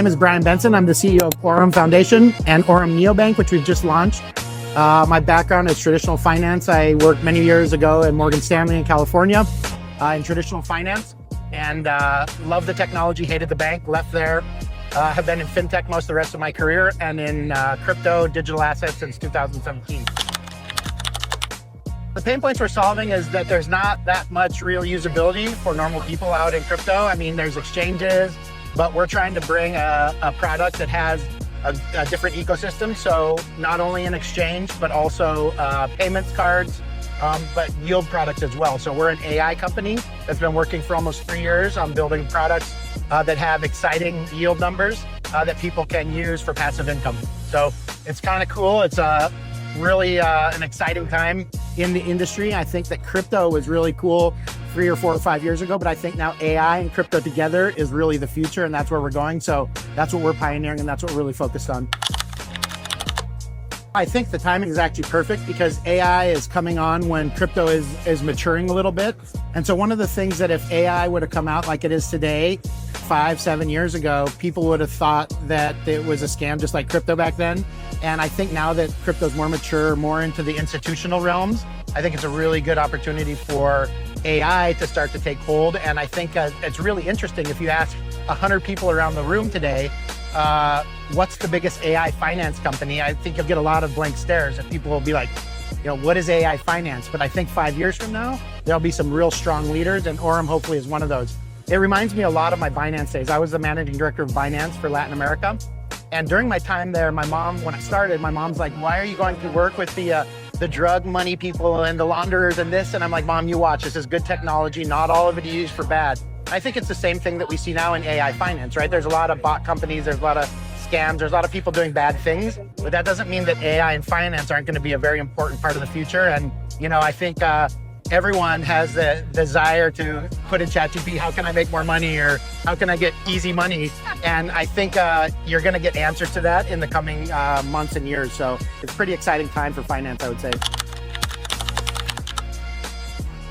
My name is Bryan Benson. I'm the CEO of Aurum Foundation and Aurum Neobank, which we've just launched. My background is traditional finance. I worked many years ago at Morgan Stanley in California in traditional finance, and loved the technology, hated the bank, left there. Have been in fintech most of the rest of my career, and in crypto, digital assets since 2017. The pain points we're solving is that there's not that much real usability for normal people out in crypto. I mean, there's exchanges, but we're trying to bring a product that has a different ecosystem. So not only an exchange, but also payments cards, but yield products as well. So we're an AI company that's been working for almost 3 years on building products that have exciting yield numbers that people can use for passive income. So it's kind of cool. It's really an exciting time in the industry. I think that crypto was really cool 3 or 4 or 5 years ago, but I think now AI and crypto together is really the future, and that's where we're going. So that's what we're pioneering, and that's what we're really focused on. I think the timing is actually perfect because AI is coming on when crypto is maturing a little bit. And so one of the things that if AI would have come out like it is today, 5, 7 years ago, people would have thought that it was a scam just like crypto back then. And I think now that crypto's more mature, more into the institutional realms, I think it's a really good opportunity for AI to start to take hold. And I think it's really interesting if you ask 100 people around the room today, what's the biggest AI finance company? I think you'll get a lot of blank stares, and people will be like, what is AI finance? But I think 5 years from now, there'll be some real strong leaders, and Aurum hopefully is one of those. It reminds me a lot of my Binance days. I was the managing director of Binance for Latin America. And during my time there, my mom, when I started, my mom's like, why are you going to work with the drug money people and the launderers and this? And I'm like, Mom, you watch, this is good technology. Not all of it is used for bad. I think it's the same thing that we see now in AI finance, right? There's a lot of bot companies, there's a lot of scams, there's a lot of people doing bad things, but that doesn't mean that AI and finance aren't going to be a very important part of the future. And, I think everyone has the desire to put in ChatGPT, how can I make more money, or how can I get easy money? And I think you're going to get answers to that in the coming months and years. So it's a pretty exciting time for finance, I would say.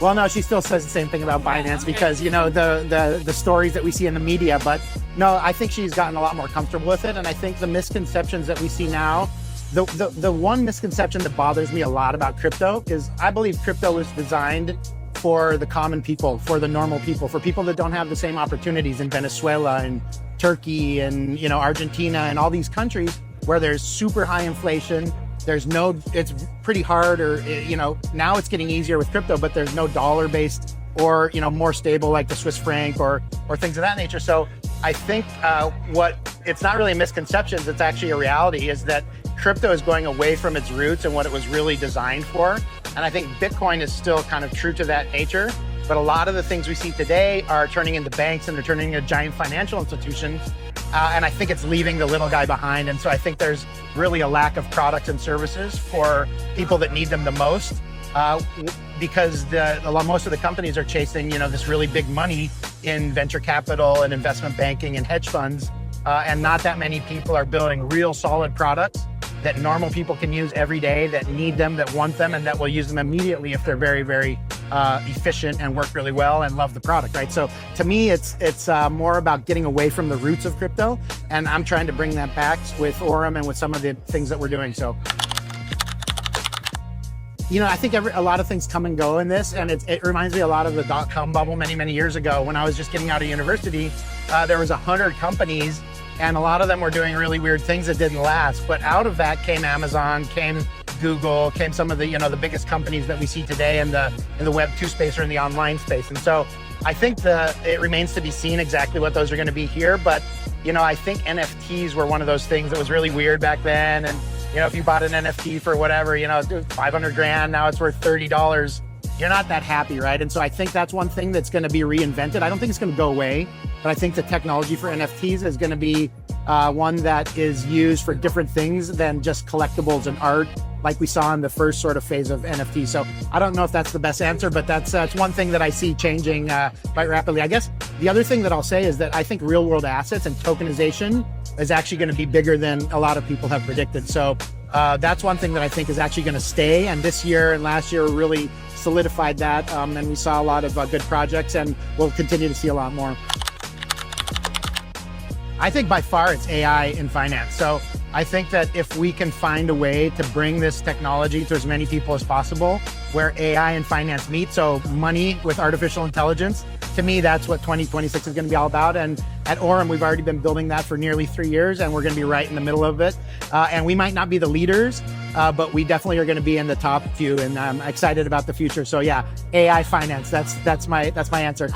Well, no, she still says the same thing about Binance because, the stories that we see in the media. But no, I think she's gotten a lot more comfortable with it. And I think the misconceptions that we see now, the one misconception that bothers me a lot about crypto is I believe crypto was designed for the common people, for the normal people, for people that don't have the same opportunities in Venezuela and Turkey and, Argentina and all these countries where there's super high inflation. It's pretty hard, or, now it's getting easier with crypto, but there's no dollar-based or, more stable like the Swiss franc or things of that nature. So I think it's not really misconceptions, it's actually a reality, is that crypto is going away from its roots and what it was really designed for. And I think Bitcoin is still kind of true to that nature. But a lot of the things we see today are turning into banks, and they're turning into giant financial institutions. And I think it's leaving the little guy behind. And so I think there's really a lack of products and services for people that need them the most, because most of the companies are chasing, this really big money in venture capital and investment banking and hedge funds. And not that many people are building real solid products that normal people can use every day, that need them, that want them, and that will use them immediately if they're very, very efficient and work really well and love the product, right? So to me, it's more about getting away from the roots of crypto, and I'm trying to bring that back with Aurum and with some of the things that we're doing. So, I think a lot of things come and go in this, and it reminds me a lot of the dot-com bubble many, many years ago. When I was just getting out of university, there was 100 companies, and a lot of them were doing really weird things that didn't last. But out of that came Amazon, came Google, came some of the, the biggest companies that we see today in the Web 2 space or in the online space. And so I think it remains to be seen exactly what those are going to be here. But, I think NFTs were one of those things that was really weird back then. And, if you bought an NFT for whatever, 500 grand, now it's worth $30. You're not that happy, right? And so I think that's one thing that's going to be reinvented. I don't think it's going to go away, but I think the technology for NFTs is going to be one that is used for different things than just collectibles and art, like we saw in the first sort of phase of NFT. So I don't know if that's the best answer, but that's one thing that I see changing quite rapidly. I guess the other thing that I'll say is that I think real world assets and tokenization is actually going to be bigger than a lot of people have predicted. So that's one thing that I think is actually going to stay. And this year and last year really solidified that. And we saw a lot of good projects, and we'll continue to see a lot more. I think by far it's AI in finance. So I think that if we can find a way to bring this technology to as many people as possible, where AI and finance meet, so money with artificial intelligence, to me, that's what 2026 is going to be all about. And at Aurum, we've already been building that for nearly 3 years, and we're going to be right in the middle of it. And we might not be the leaders, but we definitely are going to be in the top few, and I'm excited about the future. So yeah, AI finance, that's my answer.